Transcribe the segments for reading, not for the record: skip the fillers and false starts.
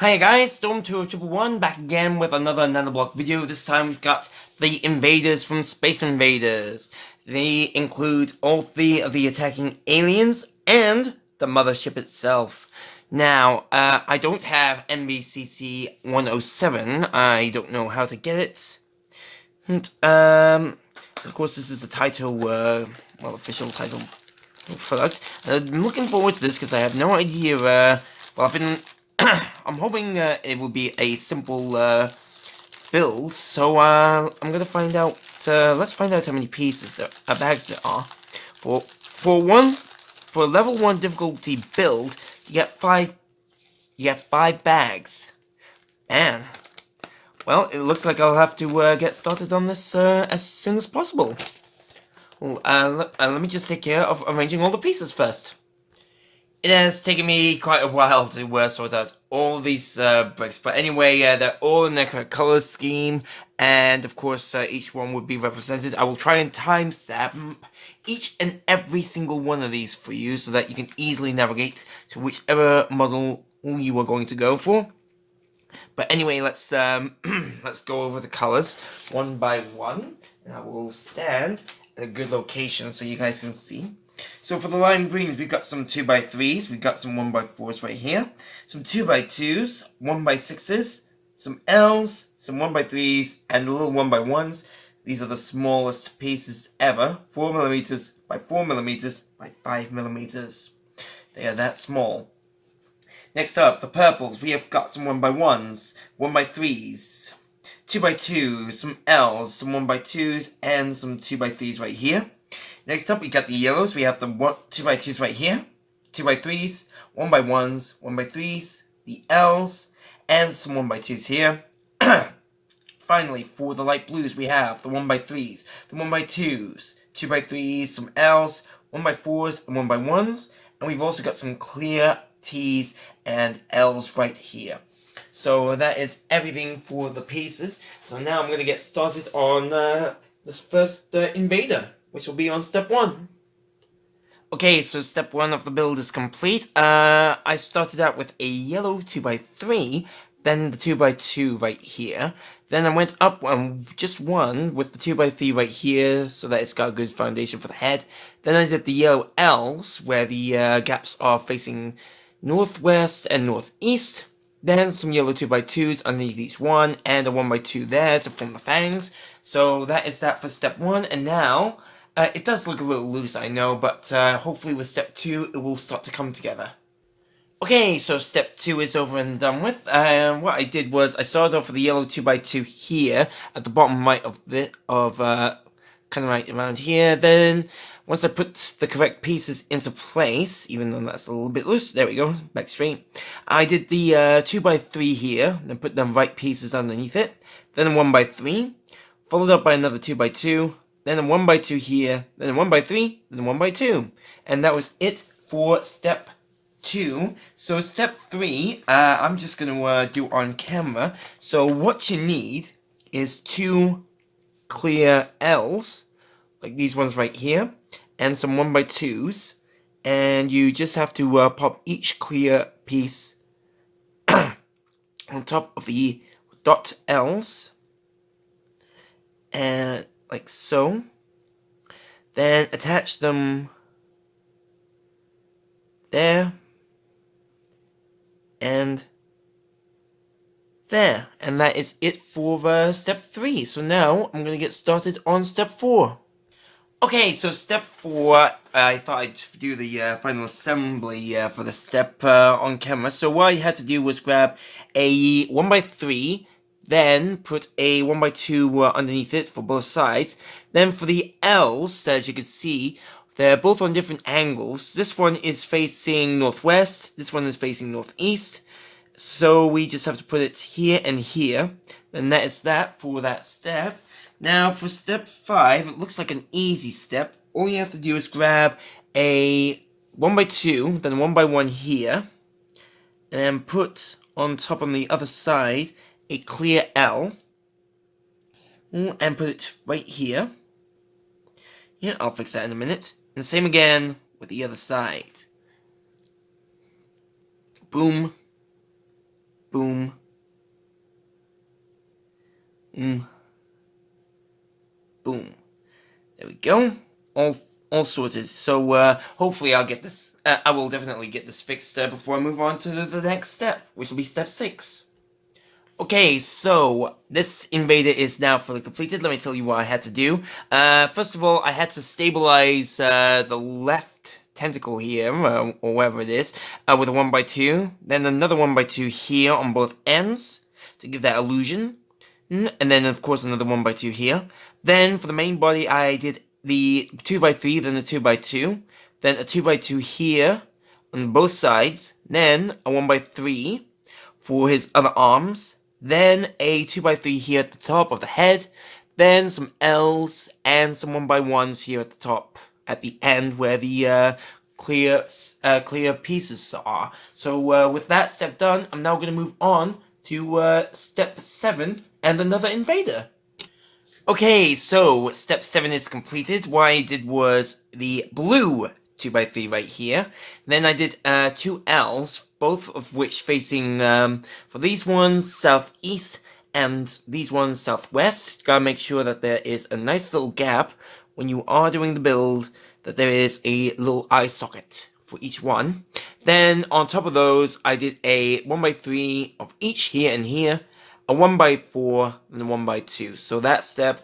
Hi guys, Storm201 back again with another Nanoblock video. This time we've got the Invaders from Space Invaders. They include all three of the attacking aliens and the mothership itself. Now, I don't have NBCC 107. I don't know how to get it. And, of course this is the title, official title product. I'm looking forward to this because I have no idea, I'm hoping it will be a simple build, so I'm gonna find out. Let's find out how many pieces bags there are. For level 1 difficulty build, you get five bags. Man, well, it looks like I'll have to get started on this as soon as possible. Well, let me just take care of arranging all the pieces first. It has taken me quite a while to sort out all these bricks, but anyway, they're all in their correct color scheme, and of course each one would be represented. I will try and timestamp each and every single one of these for you so that you can easily navigate to whichever model you are going to go for. But anyway, let's go over the colors one by one, and I will stand at a good location so you guys can see. So for the lime greens, we've got some 2x3s, we've got some 1x4s right here, some 2x2s, 1x6s, some Ls, some 1x3s, and a little 1x1s. These are the smallest pieces ever, 4mm by 4mm by 5mm. They are that small. Next up, the purples, we have got some 1x1s, 1x3s, 2x2s, some Ls, some 1x2s, and some 2x3s right here. Next up, we got the yellows. We have the 2x2s right here, 2x3s, 1x1s, 1x3s, the Ls, and some 1x2s here. Finally, for the light blues, we have the 1x3s, the 1x2s, 2x3s, some Ls, 1x4s, and 1x1s, and we've also got some clear T's and L's right here. So that is everything for the pieces. So now I'm going to get started on this first Invader, which will be on step 1. Okay, so step 1 of the build is complete. I started out with a yellow 2x3, then the 2x2 right here. Then I went up just one with the 2x3 right here, so that it's got a good foundation for the head. Then I did the yellow L's, where the gaps are facing northwest and northeast. Then some yellow 2x2s underneath each one, and a 1x2 there to form the fangs. So that is that for step 1, and now, it does look a little loose, I know, but hopefully with step 2, it will start to come together. Okay, so step 2 is over and done with. What I did was, I started off with the yellow 2x2 here, at the bottom right of kind of right around here. Then, once I put the correct pieces into place, even though that's a little bit loose, there we go, back straight. I did the 2x3 here, then put the right pieces underneath it. Then a 1x3, followed up by another 2x2, then a 1x2 here, then a 1x3, then a 1x2. And that was it for step 2. So step 3, I'm just going to do on camera. So what you need is 2 clear L's, like these ones right here, and some 1x2s, and you just have to pop each clear piece on top of the dot L's, and like so. Then attach them there and there, and that is it for step 3. So now I'm going to get started on step 4. Okay, so step 4, I thought I'd do the final assembly for the step on camera. So what I had to do was grab a 1x3, then put a 1x2 underneath it for both sides. Then for the L's, as you can see, they're both on different angles. This one is facing northwest, this one is facing northeast. So we just have to put it here and here. And that is that for that step. Now for step 5, it looks like an easy step. All you have to do is grab a 1x2, then a 1x1 here, and then put on top on the other side a clear L, and put it right here. Yeah, I'll fix that in a minute. And same again with the other side. Boom, boom, go. All sorted. So hopefully I'll get this. I will definitely get this fixed before I move on to the next step, which will be step 6. Okay, so this invader is now fully completed. Let me tell you what I had to do. First of all, I had to stabilize the left tentacle here, or wherever it is, with a 1x2. Then another 1x2 here on both ends to give that illusion. And then, of course, another 1x2 here. Then, for the main body, I did the 2x3, then a 2x2. Then a 2x2 here on both sides. Then a 1x3 for his other arms. Then a 2x3 here at the top of the head. Then some L's and some 1x1s here at the top, at the end where the clear pieces are. So with that step done, I'm now going to move on to step 7 and another invader. Okay, so step 7 is completed. What I did was the blue 2x3 right here. Then I did 2 L's, both of which facing, for these ones, southeast, and these ones, southwest. Gotta make sure that there is a nice little gap when you are doing the build, that there is a little eye socket for each one. Then, on top of those, I did a 1x3 of each here and here, a 1x4, and a 1x2. So that step,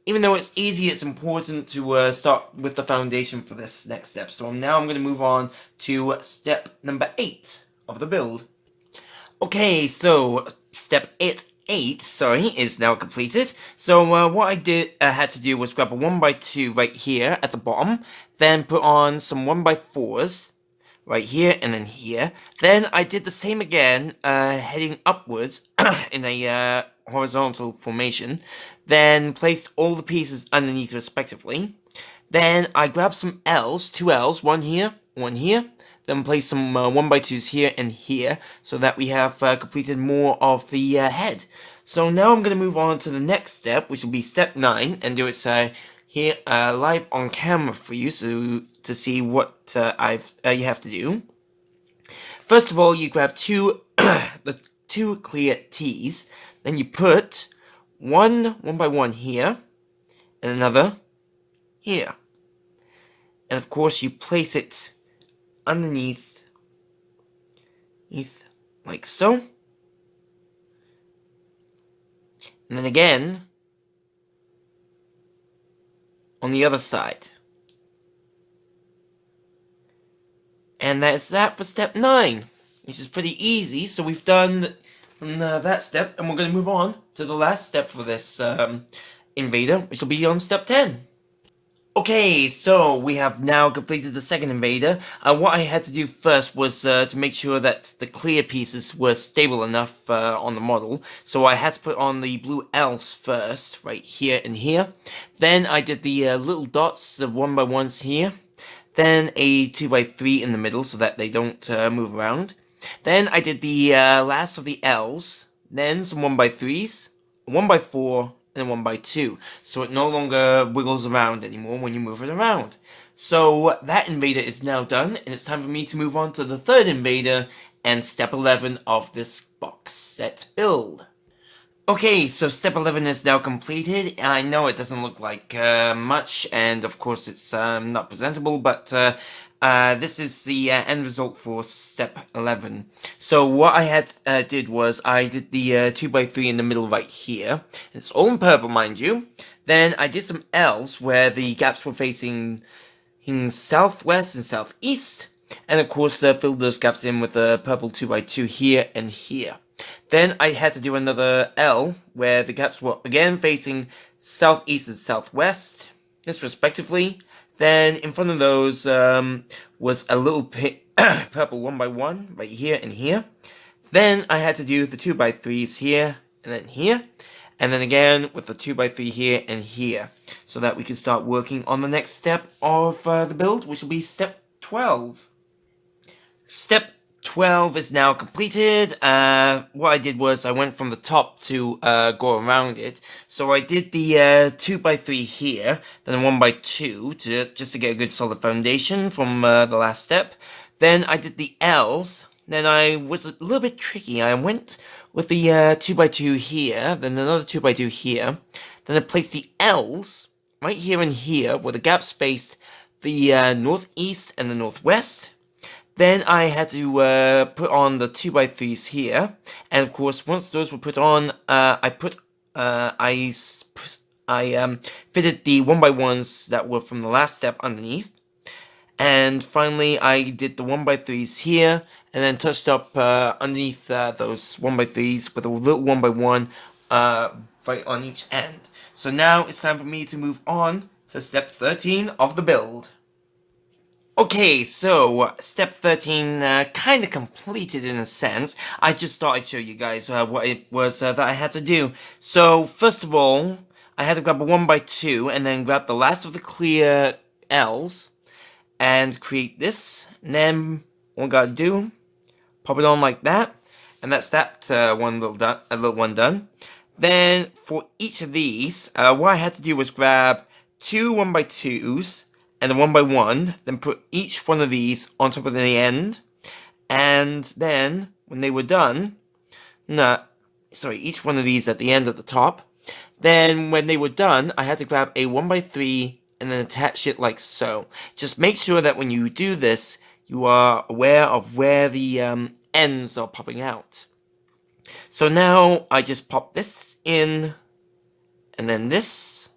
even though it's easy, it's important to start with the foundation for this next step. So now I'm going to move on to step number 8 of the build. Okay, so step 8 is now completed. So what I had to do was grab a 1x2 right here at the bottom, then put on some 1x4s right here and then here. Then I did the same again, heading upwards in a horizontal formation. Then placed all the pieces underneath respectively. Then I grabbed some L's, 2 L's, one here, one here. Then place some 1x2s here and here, so that we have completed more of the head. So now I'm going to move on to the next step, which will be step 9, and do it here live on camera for you, so to see what you have to do. First of all, you grab the two clear T's, then you put one 1x1 here, and another here. And of course, you place it underneath, like so. And then again, on the other side. And that's that for step 9, which is pretty easy. So we've done that step, and we're going to move on to the last step for this invader, which will be on step 10. Okay, so we have now completed the second invader. What I had to do first was to make sure that the clear pieces were stable enough on the model. So I had to put on the blue L's first, right here and here. Then I did the little dots, the 1x1s here. Then a 2x3 in the middle so that they don't move around. Then I did the last of the L's. Then some 1x3s, a 1x4, and a 1x2, so it no longer wiggles around anymore when you move it around. So that invader is now done, and it's time for me to move on to the third invader and step 11 of this box set build. Okay, so step 11 is now completed. I know it doesn't look like much, and of course it's not presentable, but this is the end result for step 11. So what I did was I did the 2x3 in the middle right here. It's all in purple, mind you. Then I did some L's where the gaps were facing southwest and southeast, and of course filled those gaps in with a purple 2x2 here and here. Then I had to do another L, where the gaps were again facing southeast and southwest, this respectively. Then in front of those was a little purple 1x1 right here and here. Then I had to do the 2x3s here and then here. And then again with the 2x3 here and here, so that we can start working on the next step of the build, which will be step 12. Step 12 is now completed. What I did was I went from the top to go around it. So I did the 2x3 here, then a 1x2 just to get a good solid foundation from the last step. Then I did the L's. Then I was a little bit tricky. I went with the 2x2 here, then another 2x2 here. Then I placed the L's right here and here, where the gaps faced the northeast and the northwest. Then I had to put on the 2x3s here, and of course, once those were put on, I fitted the 1x1s that were from the last step underneath. And finally, I did the 1x3s here, and then touched up underneath those 1x3s with a little 1x1 right on each end. So now it's time for me to move on to step 13 of the build. Okay, so step 13 kinda completed in a sense. I just thought I'd show you guys what it was that I had to do. So, first of all, I had to grab a 1x2 and then grab the last of the clear L's and create this. And then, what I gotta do, pop it on like that, and that's that little one done. Then, for each of these, what I had to do was grab two 1x2s, and a 1x1, then put each one of these on top of the end, and then, when they were done, each one of these at the end at the top, then when they were done, I had to grab a 1x3 and then attach it like so. Just make sure that when you do this, you are aware of where the ends are popping out. So now, I just pop this in, and then this,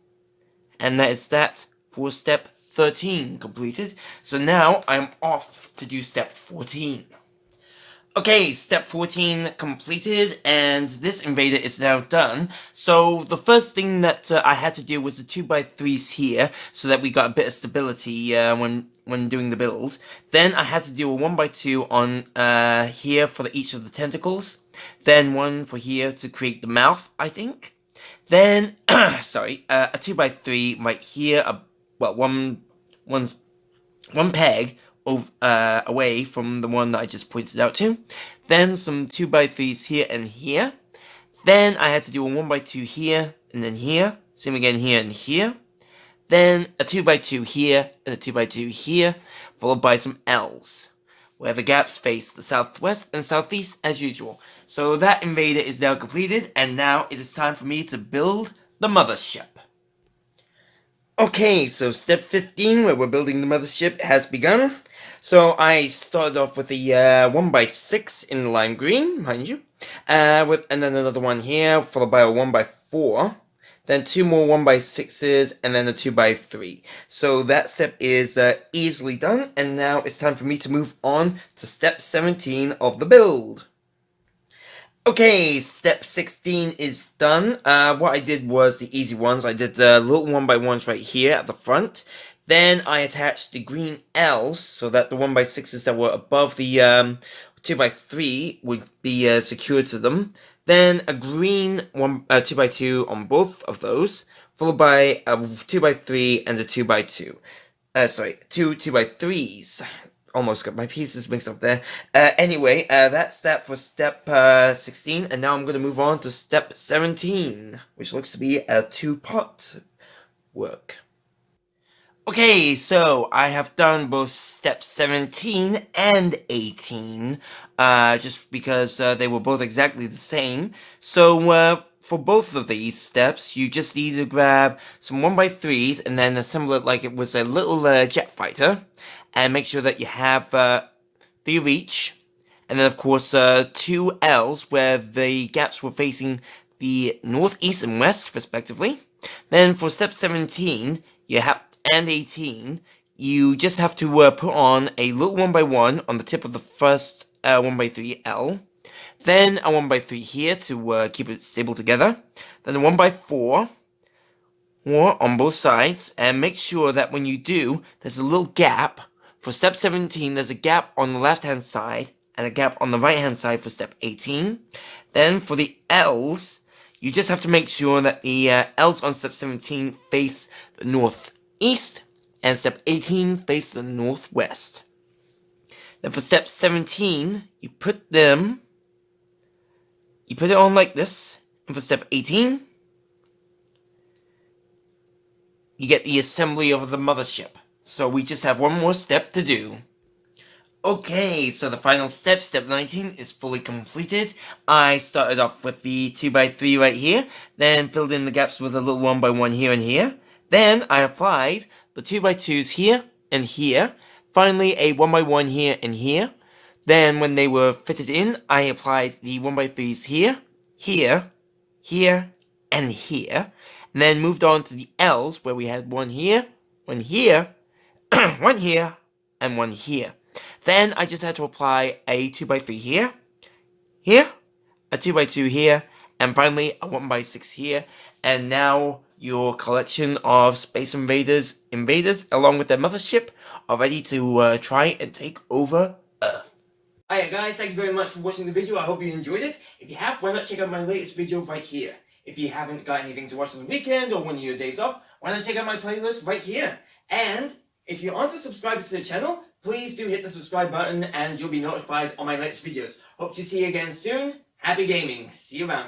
and that is that for step 13 completed. So now I'm off to do step 14. Okay, step 14 completed, and this invader is now done. So the first thing that I had to do was the 2x3s here, so that we got a bit of stability when doing the build. Then I had to do a 1x2 on here for each of the tentacles. Then one for here to create the mouth, I think. Then, a 2x3 right here, one peg away from the one that I just pointed out to. Then some 2x3s here and here. Then I had to do a 1x2 here and then here. Same again here and here. Then a 2x2 here and a 2x2 here, followed by some L's, where the gaps face the southwest and southeast as usual. So that invader is now completed, and now it is time for me to build the mothership. Okay, so step 15, where we're building the mothership, has begun. So I started off with the 1x6 in lime green, mind you, and then another one here, followed by a 1x4, then two more 1x6s, and then a 2x3. So that step is easily done, and now it's time for me to move on to step 17 of the build. Okay, step 16 is done. What I did was the easy ones. I did the little 1x1s right here at the front. Then I attached the green L's so that the 1x6s that were above the 2x3 would be secured to them. Then a green 2x2 on both of those, followed by a 2x3 and a 2x2. Two 2x3s. Almost got my pieces mixed up there. Anyway, that's that for step 16, and now I'm going to move on to step 17, which looks to be a two-part work. Okay, so I have done both step 17 and 18, just because they were both exactly the same. So, for both of these steps, you just need to grab some 1x3s and then assemble it like it was a little jet fighter. And make sure that you have 3 of each. And then, of course, 2 L's where the gaps were facing the northeast and west, respectively. Then for step 17, and 18, you just have to put on a little 1x1 on the tip of the first 1x3 L. Then a 1x3 here to keep it stable together. Then a 1x4 on both sides. And make sure that when you do, there's a little gap. For step 17, there's a gap on the left-hand side and a gap on the right-hand side for step 18. Then for the L's, you just have to make sure that the L's on step 17 face the northeast and step 18 face the northwest. Then for step 17, you put it on like this. And for step 18, you get the assembly of the mothership. So we just have one more step to do. Okay, so the final step, step 19, is fully completed. I started off with the 2x3 right here, then filled in the gaps with a little 1x1 here and here. Then I applied the 2x2s here and here. Finally, a 1x1 here and here. Then when they were fitted in, I applied the 1x3s here, here, here, and here. And then moved on to the L's, where we had one here, one here, one here, and one here. Then I just had to apply a 2x3 here, here, a 2x2 here, and finally a 1x6 here. And now your collection of Space Invaders along with their mothership are ready to try and take over Earth. Alright guys, thank you very much for watching the video. I hope you enjoyed it. If you have, why not check out my latest video right here. If you haven't got anything to watch on the weekend or one of your days off, why not check out my playlist right here. And if you aren't a subscriber to the channel, please do hit the subscribe button and you'll be notified on my latest videos. Hope to see you again soon. Happy gaming. See you around.